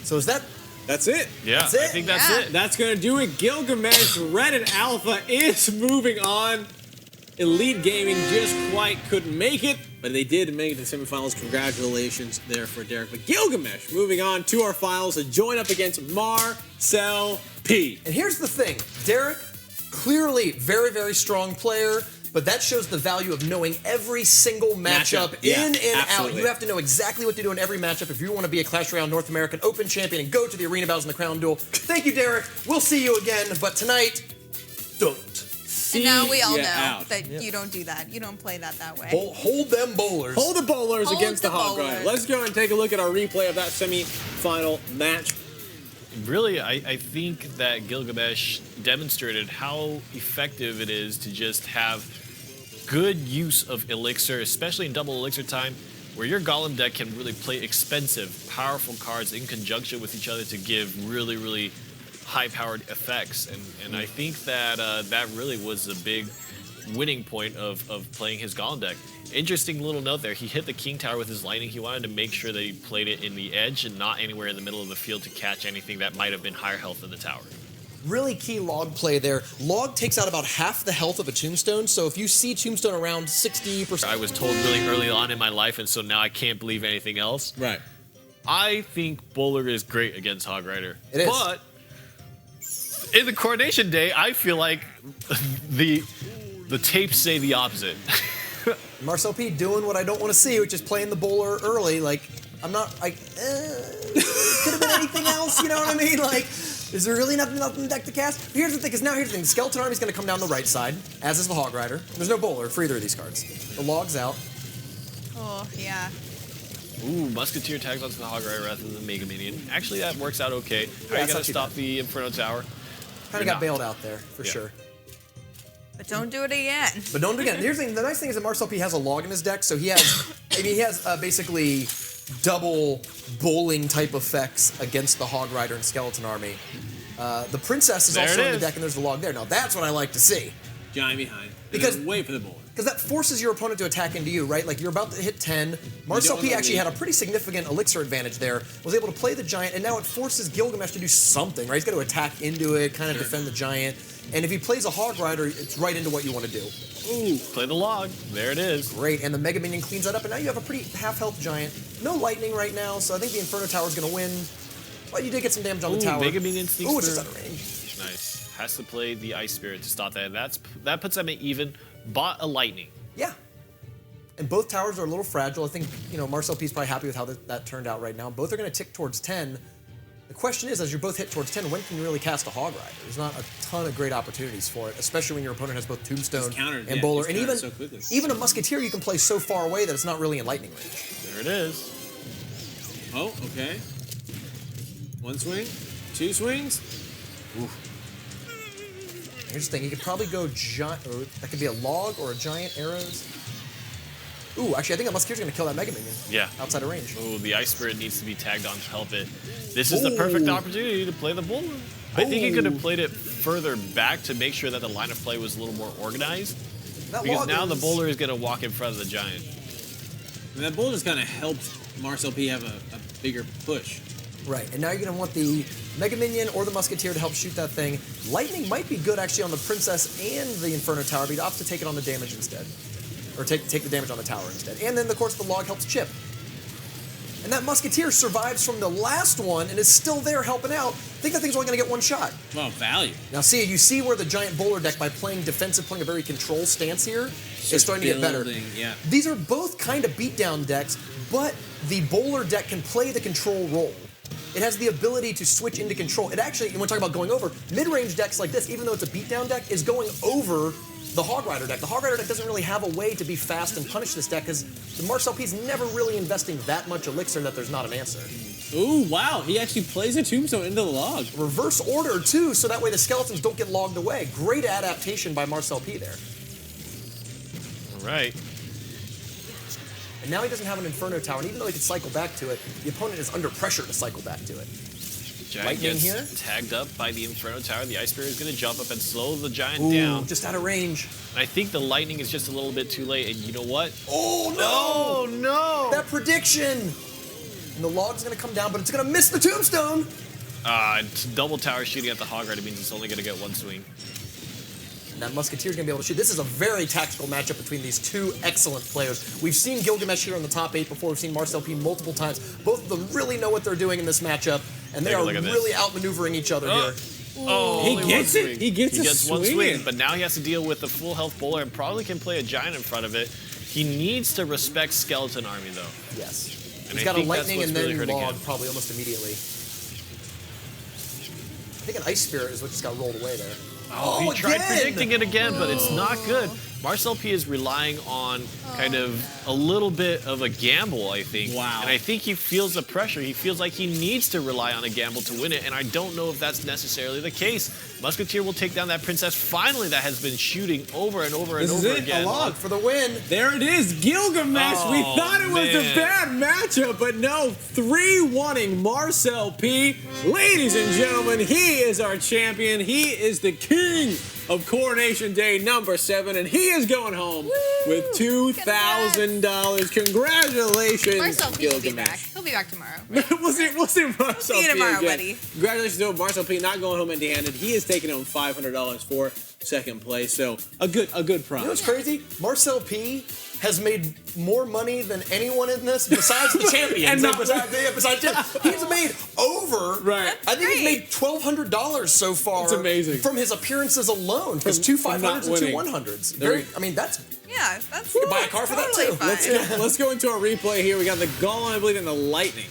So is that... That's it. Yeah, That's it. I think that's Yeah. it. That's going to do it. Gilgamesh Reddit Alpha is moving on. Elite Gaming just quite couldn't make it. But they did make it to the semifinals. Congratulations there for Derek. But Gilgamesh, moving on to our finals to join up against Marcel P. And here's the thing, Derek, clearly very, very strong player, but that shows the value of knowing every single matchup Yeah, in and absolutely. out. You have to know exactly what to do in every matchup if you want to be a Clash Royale North American Open champion and go to the arena battles and the crown duel. Thank you, Derek. We'll see you again, but tonight, don't. And now we all know out. that you don't do that. You don't play that way. Hold them bowlers. Hold the bowlers Hold against the the Hog bowlers. Rider. Let's go and take a look at our replay of that semi-final match. Really, I think that Gilgamesh demonstrated how effective it is to just have good use of Elixir, especially in double Elixir time, where your Golem deck can really play expensive, powerful cards in conjunction with each other to give really, really high-powered effects. And I think that that really was a big winning point of playing his Golem deck. Interesting little note there. He hit the King Tower with his Lightning. He wanted to make sure that he played it in the edge and not anywhere in the middle of the field to catch anything that might have been higher health than the tower. Really key log play there. Log takes out about half the health of a tombstone, so if you see tombstone around 60%. I was told really early on in my life, and so now I can't believe anything else. Right. I think Bowler is great against Hog Rider. It is. But in the Coronation Day, I feel like the tapes say the opposite. Marcel P doing what I don't want to see, which is playing the bowler early. Like, I'm not, like, could have been anything else, you know what I mean? Like, is there really nothing else in the deck to cast? But here's the thing, because now here's the thing. The Skeleton Army's going to come down the right side, as is the Hog Rider. There's no bowler for either of these cards. The log's out. Oh, yeah. Ooh, Musketeer tags onto the Hog Rider rather than the Mega Minion. Actually, that works out okay. How Yeah, are you it's going not to too stop bad. the Inferno Tower? Kind You're of got not. bailed out there, for Yeah. sure. But don't do it again. But don't do it again. Here's the thing. The nice thing is that Marcel P has a log in his deck, so he has, he has basically double bowling type effects against the Hog Rider and Skeleton Army. The Princess is There also it in the is. deck, and there's the log there. Now that's what I like to see, Giant behind. Because- Wait for the bowler. because that forces your opponent to attack into you, right? Like you're about to hit 10. Marcel don't P have actually the- had a pretty significant elixir advantage there. Was able to play the giant, and now it forces Gilgamesh to do something, right? He's got to attack into it, kind of defend the giant. And if he plays a Hog Rider, it's right into what you want to do. Ooh, play the log. There it is. Great, and the Mega Minion cleans that up, and now you have a pretty half-health giant. No lightning right now, so I think the Inferno Tower's going to win. But you did get some damage on the Ooh, tower. Mega Minion sneaks Ooh, it's just through. out of range. Nice. Has to play the Ice Spirit to stop that. That puts them at even. Bought a Lightning. Yeah. And both towers are a little fragile. I think, Marcel P's probably happy with how that turned out right now. Both are going to tick towards 10. The question is, as you're both hit towards 10, when can you really cast a Hog Rider? There's not a ton of great opportunities for it, especially when your opponent has both Tombstone He's countered, and yeah, Bowler. he's And countered so quickly. even a Musketeer you can play so far away that it's not really in lightning range. There it is. Oh, okay. One swing, two swings. Here's the thing, you could probably go giant, or that could be a log or a giant arrows. Ooh, actually, I think a Musketeer's gonna kill that Mega Minion. Yeah. Outside of range. Ooh, the Ice Spirit needs to be tagged on to help it. This is the perfect opportunity to play the Bowler. I think he could have played it further back to make sure that the line of play was a little more organized. That Because log now the is- Bowler is going to walk in front of the Giant. And that bowler just kind of helped Marcel P have a bigger push. Right, and now you're gonna want the Mega Minion or the Musketeer to help shoot that thing. Lightning might be good actually on the Princess and the Inferno Tower, but he opts to take it on the damage instead. Or take the damage on the tower instead. And then, of course, the log helps chip. And that Musketeer survives from the last one and is still there helping out. I think that thing's only gonna get one shot. Well, value. Now you see where the Giant Bowler deck, by playing defensive, playing a very control stance here, is starting to get better. building, yeah. These are both kind of beatdown decks, but the Bowler deck can play the control role. It has the ability to switch into control. It actually, when we talk about going over, mid-range decks like this, even though it's a beatdown deck, is going over the Hog Rider deck. The Hog Rider deck doesn't really have a way to be fast and punish this deck because the Marcel P's never really investing that much elixir that there's not an answer. Ooh, wow. He actually plays a tombstone into the log. Reverse order, too, so that way the skeletons don't get logged away. Great adaptation by Marcel P there. All right. And now he doesn't have an Inferno Tower, and even though he could cycle back to it, the opponent is under pressure to cycle back to it. Giant Lightning gets here? tagged up by the Inferno Tower. The Ice Spirit is going to jump up and slow the Giant Ooh, down. just out of range. And I think the Lightning is just a little bit too late. And you know what? Oh, no! Oh, no! That prediction! And the log's gonna come down, but it's gonna miss the tombstone! Double tower shooting at the Hog Rider means it's only going to get one swing. And that Musketeer's going to be able to shoot. This is a very tactical matchup between these two excellent players. We've seen Gilgamesh here in the top 8 before. We've seen Marcel P multiple times. Both of them really know what they're doing in this matchup, and they are really outmaneuvering each other here. Oh, he gets it. He gets one swing. swing, but now he has to deal with the full health bowler and probably can play a giant in front of it. He needs to respect Skeleton Army, though. Yes. And He's I got a think that's lightning what's and really then hurting log him. probably almost immediately. I think an Ice Spirit is what just got rolled away there. Oh, he tried predicting it again, but it's not good. Marcel P is relying on kind of a little bit of a gamble, I think. Wow. And I think he feels the pressure. He feels like he needs to rely on a gamble to win it, and I don't know if that's necessarily the case. Musketeer will take down that princess finally that has been shooting over and over and over again. A log for the win. There it is, Gilgamesh. We thought it was a bad matchup, but no, 3-1ing Marcel P. Ladies and gentlemen, he is our champion. He is the king of Coronation Day number 7, and he is going home with $2,000. Congratulations, Marcel P will be Gilgamesh. back. He'll be back tomorrow. we'll see Marcel See you P tomorrow, again. buddy. Congratulations to Marcel P not going home empty-handed. He is taking home $500 for second place. So a good prize. You know what's crazy? Marcel P has made more money than anyone in this besides the champions. And not- besides he's made over. Right. I think he's made $1,200 so far. That's amazing. From his appearances alone. Because two from not 500s and two winning. 100s. I mean, that's. Yeah, that's You can buy a car for that totally too. fine. Let's go into our replay here. We got the Golem, I believe, and the Lightning.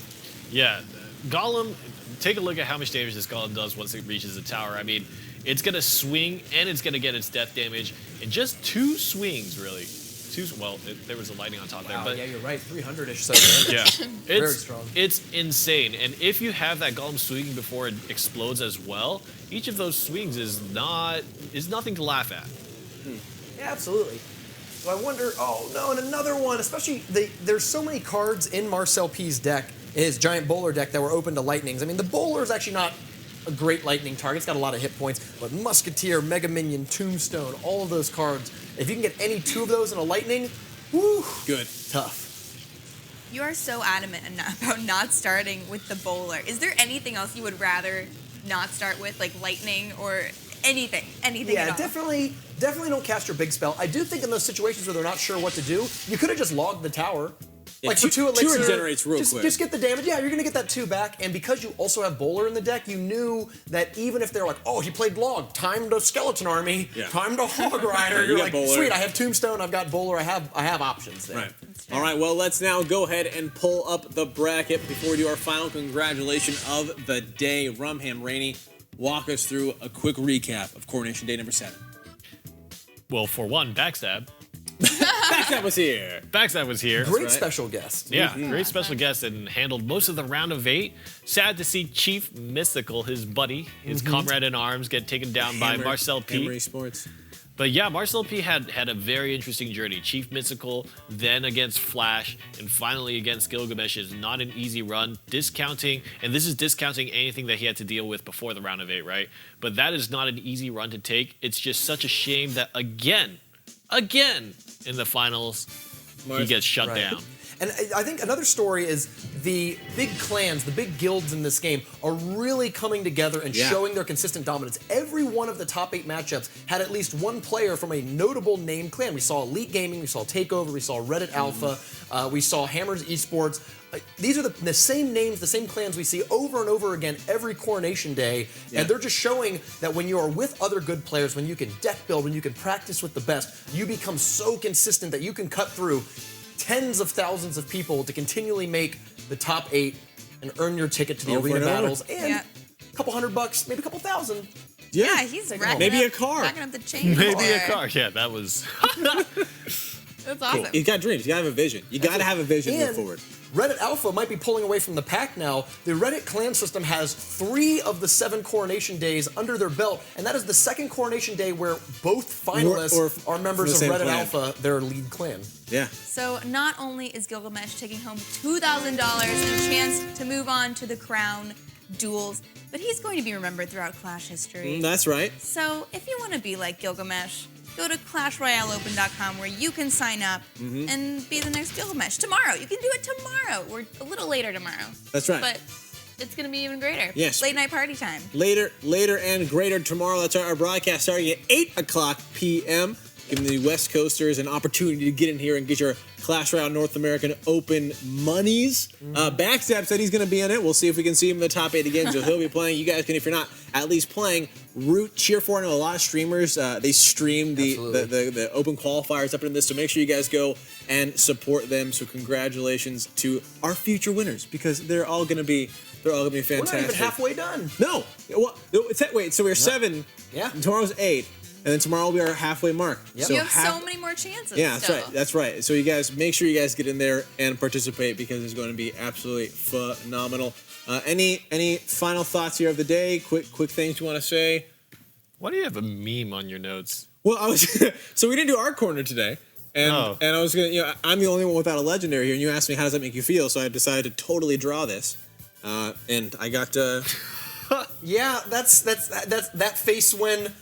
Yeah, Golem, take a look at how much damage this Golem does once it reaches the tower. I mean, it's going to swing and it's going to get its death damage in just 2 swings, really. There was a lightning on top there. But yeah, you're right. 300-ish so damage. yeah, Very strong. It's insane. And if you have that Golem swinging before it explodes as well, each of those swings is nothing to laugh at. Yeah, absolutely. So I wonder, oh no, and another one, especially, there's so many cards in Marcel P's deck, his giant bowler deck, that were open to lightnings. I mean, the bowler is actually not a great lightning target. It's got a lot of hit points, but Musketeer, Mega Minion, Tombstone, all of those cards, if you can get any 2 of those in a lightning, whoo, Good. tough. You are so adamant about not starting with the bowler. Is there anything else you would rather not start with, like lightning or anything Yeah, at all? definitely don't cast your big spell. I do think in those situations where they're not sure what to do, you could have just logged the tower. Yeah, Like for 2 two elixir, regenerates real quick. Just get the damage. Yeah, you're gonna get that 2 back. And because you also have bowler in the deck, you knew that even if they're like, oh, he played log, time to skeleton army, time to hog rider. You You're got like, bowler. sweet, I have tombstone, I've got bowler, I have options there. Right. All right, well, let's now go ahead and pull up the bracket before we do our final congratulation of the day. Rumham Rainey, walk us through a quick recap of Coronation Day number 7. Well, for one, Backstab. Backstab was here. Backstab was here. Great special guest. Yeah, great special guest and handled most of the round of 8. Sad to see Chief Mystical, his buddy, his comrade in arms, get taken down by Marcel P. Hammer Esports. But yeah, Marcel P had a very interesting journey. Chief Mystical, then against Flash, and finally against Gilgamesh is not an easy run. Discounting, and this is discounting anything that he had to deal with before the round of 8, right? But that is not an easy run to take. It's just such a shame that again, in the finals, he gets shut down. And I think another story is the big clans, the big guilds in this game are really coming together and showing their consistent dominance. Every one of the top 8 matchups had at least one player from a notable named clan. We saw Elite Gaming, we saw Takeover, we saw Reddit Alpha, we saw Hammers Esports. These are the same names, the same clans we see over and over again every Coronation Day, and they're just showing that when you are with other good players, when you can deck build, when you can practice with the best, you become so consistent that you can cut through tens of thousands of people to continually make the top 8 and earn your ticket to the Over arena and over. battles and a couple $100, maybe a couple thousand. Yeah, he's racking Maybe up, a car. racking up the chain. Maybe a car. Yeah, that was. That's awesome. He's got dreams. You gotta have a vision. You gotta have a vision to move forward. Reddit Alpha might be pulling away from the pack now. The Reddit clan system has 3 of the 7 Coronation Days under their belt, and that is the second Coronation Day where both finalists are members of from the Reddit same clan. Alpha, their lead clan. Yeah. So not only is Gilgamesh taking home $2,000 and a chance to move on to the crown duels, but he's going to be remembered throughout Clash history. That's right. So if you want to be like Gilgamesh, go to ClashRoyaleOpen.com where you can sign up and be the next Gilgamesh tomorrow. You can do it tomorrow or a little later tomorrow. That's right. But it's going to be even greater. Yes. Late night party time. Later and greater tomorrow. That's our broadcast starting at 8 o'clock p.m. Giving the West Coasters an opportunity to get in here and get your Clash Royale North American Open monies. Backstab said he's going to be in it. We'll see if we can see him in the top 8 again. So he'll be playing. You guys can, if you're not at least playing, cheer for. I know a lot of streamers, they stream the Open qualifiers up in this. So make sure you guys go and support them. So congratulations to our future winners, because they're all going to be fantastic. We're not even halfway done. No. Well, wait, so we're 7. Yeah. And tomorrow's 8. And then tomorrow will be our halfway mark. Yep. So You have so many more chances. Yeah, that's still. right. That's right. So you guys, make sure you guys get in there and participate, because it's going to be absolutely phenomenal. Any final thoughts here of the day? Quick things you want to say? Why do you have a meme on your notes? Well, I was so we didn't do our corner today, and I was gonna, I'm the only one without a legendary here, and you asked me how does that make you feel, so I decided to totally draw this, and I got. Yeah, that's that face when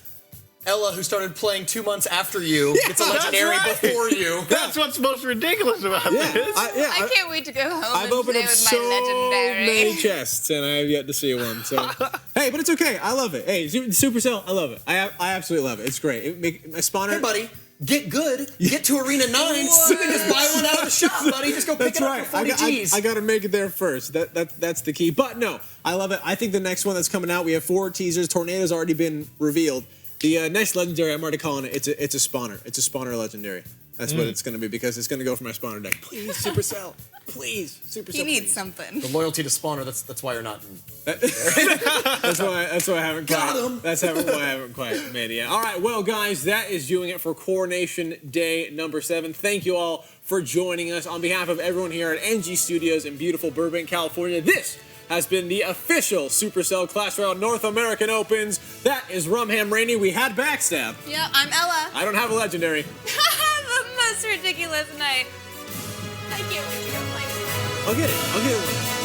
Ella, who started playing 2 months after you, gets a legendary right. before you. That's what's most ridiculous about this. I can't wait to go home I've and opened play up with so my legendary. many chests, and I have yet to see one. So, hey, but it's okay. I love it. Hey, Supercell, I love it. I absolutely love it. It's great. My spawner. Hey, buddy, get good. Get to Arena 9. You can just buy one out of the shop, buddy. Just go pick That's it right. up for 40 Gs. I got to make it there first. That's the key. But no, I love it. I think the next one that's coming out, we have 4 teasers. Tornado's already been revealed. The next legendary, I'm already calling it. It's a spawner. It's a spawner legendary. That's what it's going to be, because it's going to go for my spawner deck. Please, Supercell. Please, Supercell. He needs please. something. The loyalty to Spawner, that's why you're not in. That's why I haven't Got quite. him. That's why I haven't quite made it yet. All right, well, guys, that is doing it for Coronation Day number 7. Thank you all for joining us. On behalf of everyone here at NG Studios in beautiful Burbank, California, this has been the official Supercell Clash Royale North American Opens. That is Rumham Rainey. We had Backstab. Yeah, I'm Ella. I don't have a legendary. The most ridiculous night. I can't wait to go play. I'll get it one.